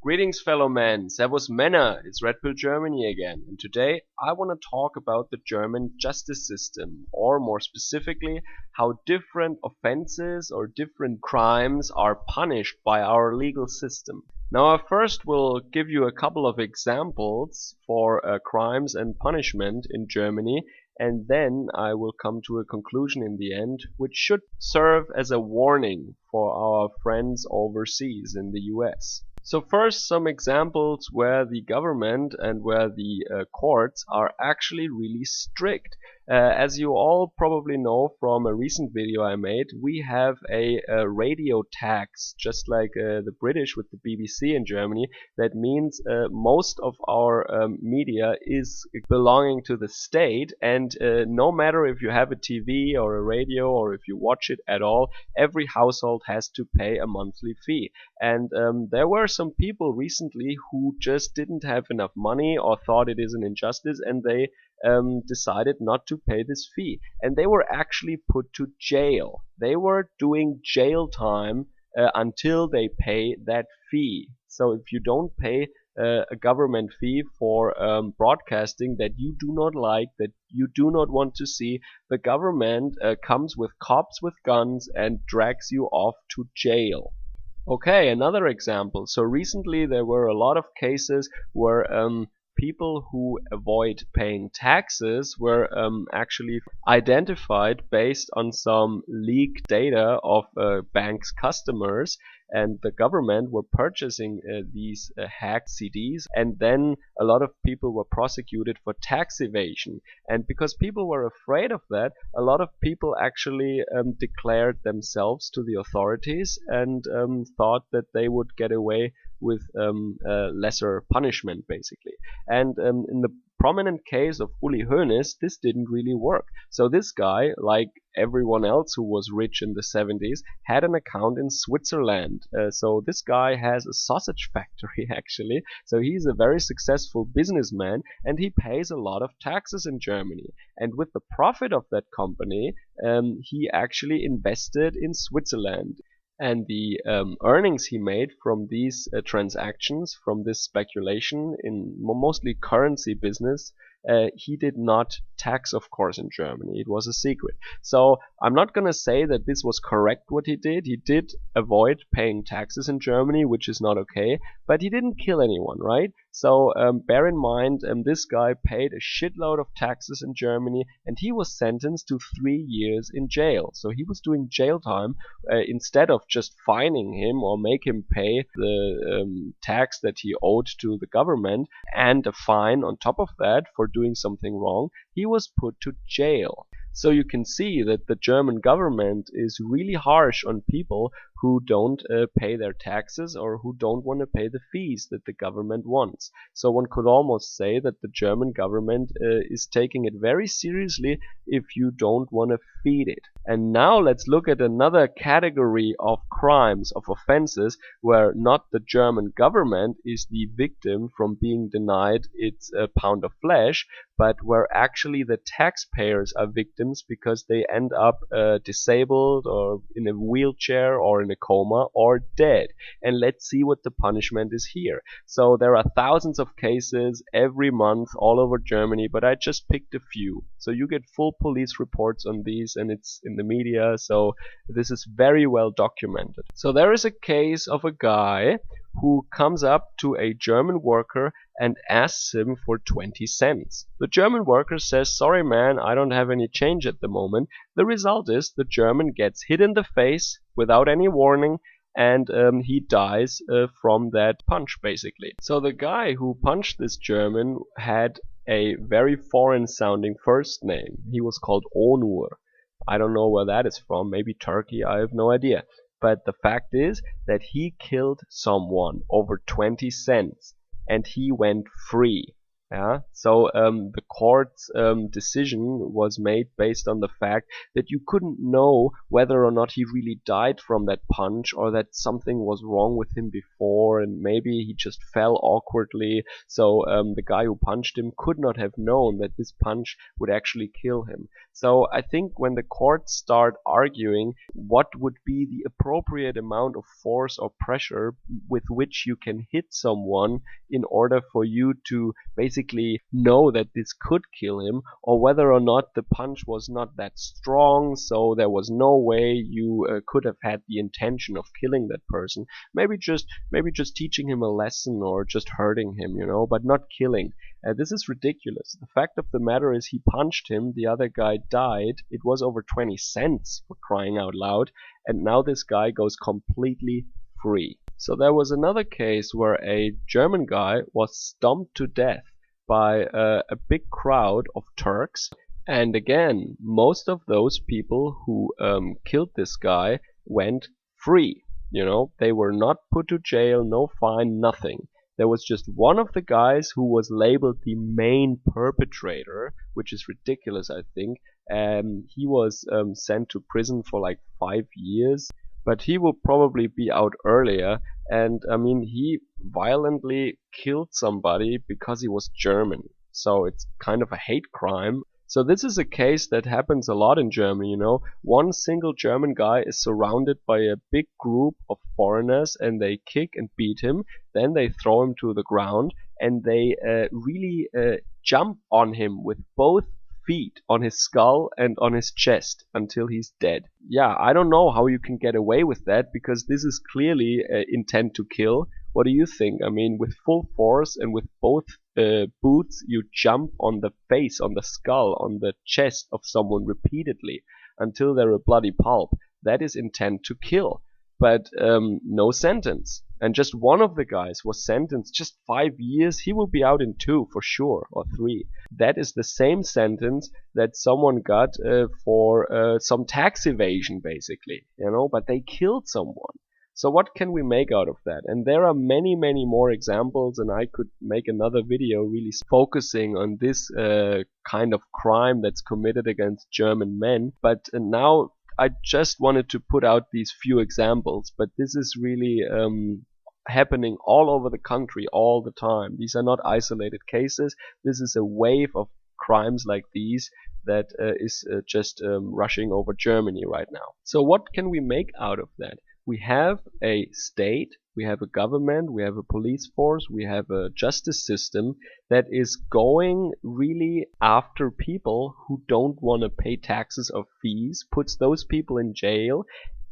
Greetings, fellow men. Servus Männer. It's Red Pill Germany again. And today I want to talk about the German justice system, or more specifically, how different offenses or different crimes are punished by our legal system. Now, I first will give you a couple of examples for crimes and punishment in Germany, and then I will come to a conclusion in the end, which should serve as a warning for our friends overseas in the US. So first, some examples where the government and where the courts are actually really strict. As you all probably know from a recent video I made, we have a radio tax, just like the British with the BBC in Germany. That means most of our media is belonging to the state, and no matter if you have a TV or a radio or if you watch it at all, every household has to pay a monthly fee. And there were some people recently who just didn't have enough money or thought it is an injustice, and they decided not to pay this fee. And they were actually put to jail. They were doing jail time until they pay that fee. So if you don't pay a government fee for broadcasting that you do not like, that you do not want to see, the government comes with cops with guns and drags you off to jail. Okay, another example. So recently there were a lot of cases where people who avoid paying taxes were actually identified based on some leaked data of banks' customers, and the government were purchasing these hacked CDs, and then a lot of people were prosecuted for tax evasion. And because people were afraid of that, a lot of people actually declared themselves to the authorities and thought that they would get away with lesser punishment, basically. And in the prominent case of Uli Hoeneß, this didn't really work. So this guy, like everyone else who was rich in the 70s, had an account in Switzerland. So this guy has a sausage factory, actually. So he's a very successful businessman, and he pays a lot of taxes in Germany. And with the profit of that company, he actually invested in Switzerland. And the earnings he made from these transactions, from this speculation in mostly currency business, he did not tax, of course, in Germany. It was a secret. So I'm not going to say that this was correct what he did. He did avoid paying taxes in Germany, which is not okay, but he didn't kill anyone, right? So bear in mind, this guy paid a shitload of taxes in Germany, and he was sentenced to 3 years in jail. So he was doing jail time instead of just fining him or make him pay the tax that he owed to the government and a fine on top of that for doing something wrong. He was put to jail. So you can see that the German government is really harsh on people who don't pay their taxes or who don't want to pay the fees that the government wants. So one could almost say that the German government is taking it very seriously if you don't want to feed it. And now let's look at another category of crimes, of offenses, where not the German government is the victim from being denied its pound of flesh, but where actually the taxpayers are victims because they end up disabled or in a wheelchair or in a coma or dead. And let's see what the punishment is here. So there are thousands of cases every month all over Germany, but I just picked a few. So you get full police reports on these, and it's in the media, so this is very well documented. So there is a case of a guy who comes up to a German worker and asks him for 20 cents. The German worker says, "Sorry man, I don't have any change at the moment." The result is the German gets hit in the face without any warning, and he dies from that punch, basically. So the guy who punched this German had a very foreign sounding first name. He was called Onur. I don't know where that is from, maybe Turkey, I have no idea. But the fact is that he killed someone over 20 cents and he went free. Yeah, so the court's decision was made based on the fact that you couldn't know whether or not he really died from that punch or that something was wrong with him before and maybe he just fell awkwardly. So the guy who punched him could not have known that this punch would actually kill him. So I think when the courts start arguing what would be the appropriate amount of force or pressure with which you can hit someone in order for you to basically know that this could kill him, or whether or not the punch was not that strong, so there was no way you could have had the intention of killing that person. Maybe just teaching him a lesson or just hurting him, but not killing. This is ridiculous. The fact of the matter is he punched him, the other guy died. It was over 20 cents for crying out loud, and now this guy goes completely free. So there was another case where a German guy was stomped to death by a big crowd of Turks. And again, most of those people who killed this guy went free. They were not put to jail, no fine, nothing. There was just one of the guys who was labeled the main perpetrator, which is ridiculous, I think. He was sent to prison for like 5 years, but he will probably be out earlier. And I mean, he violently killed somebody because he was German. So it's kind of a hate crime. So this is a case that happens a lot in Germany. One single German guy is surrounded by a big group of foreigners and they kick and beat him. Then they throw him to the ground and they really jump on him with both feet on his skull and on his chest until he's dead. Yeah, I don't know how you can get away with that because this is clearly intent to kill. What do you think? I mean, with full force and with both boots, you jump on the face, on the skull, on the chest of someone repeatedly until they're a bloody pulp. That is intent to kill. But no sentence. And just one of the guys was sentenced just 5 years. He will be out in 2 for sure, or 3. That is the same sentence that someone got for some tax evasion, basically. But they killed someone. So what can we make out of that? And there are many, many more examples, and I could make another video really focusing on this kind of crime that's committed against German men. But now I just wanted to put out these few examples, but this is really happening all over the country all the time. These are not isolated cases. This is a wave of crimes like these that is just rushing over Germany right now. So what can we make out of that? We have a state, we have a government, we have a police force, we have a justice system that is going really after people who don't want to pay taxes or fees, puts those people in jail,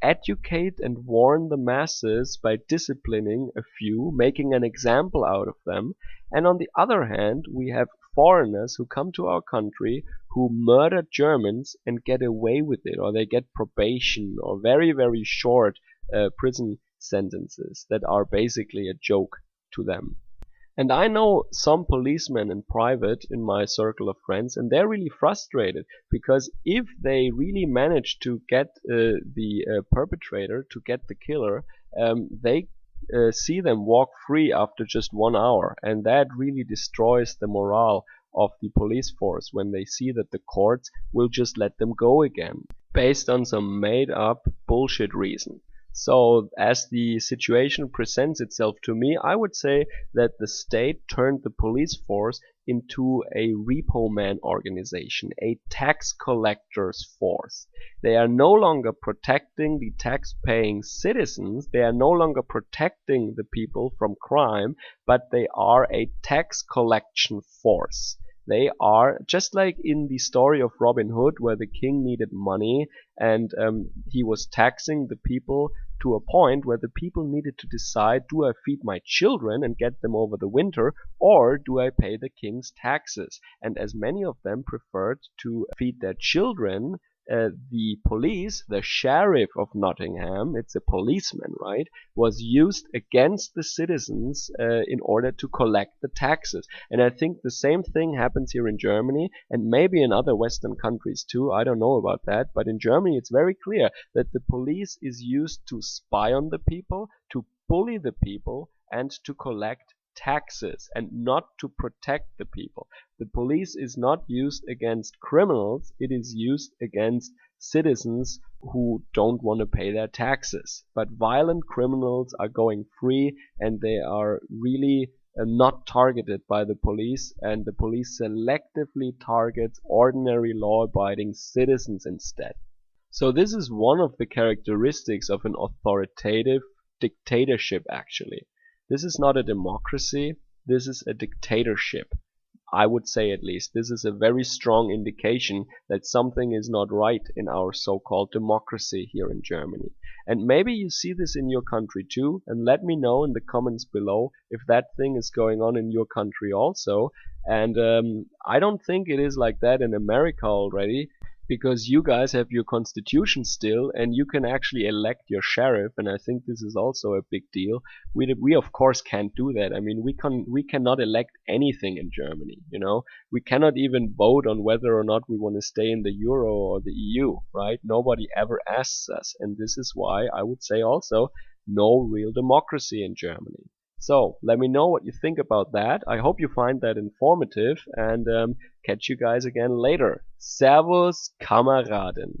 educate and warn the masses by disciplining a few, making an example out of them. And on the other hand, we have foreigners who come to our country who murder Germans and get away with it, or they get probation or very, very short prison sentences that are basically a joke to them. And I know some policemen in private in my circle of friends, and they're really frustrated because if they really manage to get the perpetrator, to get the killer, they see them walk free after just 1 hour, and that really destroys the morale of the police force when they see that the courts will just let them go again based on some made up bullshit reason. So as the situation presents itself to me, I would say that the state turned the police force into a repo man organization, a tax collectors force. They are no longer protecting the tax-paying citizens, they are no longer protecting the people from crime, but they are a tax collection force. They are just like in the story of Robin Hood, where the king needed money and he was taxing the people to a point where the people needed to decide, do I feed my children and get them over the winter, or do I pay the king's taxes? And as many of them preferred to feed their children, the police, the sheriff of Nottingham, it's a policeman, right, was used against the citizens in order to collect the taxes. And I think the same thing happens here in Germany and maybe in other Western countries too. I don't know about that, but in Germany it's very clear that the police is used to spy on the people, to bully the people, and to collect taxes and not to protect the people. The police is not used against criminals, it is used against citizens who don't want to pay their taxes. But violent criminals are going free and they are really not targeted by the police, and the police selectively targets ordinary law-abiding citizens instead. So this is one of the characteristics of an authoritative dictatorship actually. This is not a democracy, this is a dictatorship. I would say at least this is a very strong indication that something is not right in our so-called democracy here in Germany. And maybe you see this in your country too, and let me know in the comments below if that thing is going on in your country also. And I don't think it is like that in America already, because you guys have your constitution still and you can actually elect your sheriff, and I think this is also a big deal. We of course can't do that. I mean, we cannot elect anything in Germany, you know. We cannot even vote on whether or not we want to stay in the euro or the EU, right? Nobody ever asks us, and this is why I would say also no real democracy in Germany. So let me know what you think about that. I hope you find that informative, and catch you guys again later. Servus, Kameraden.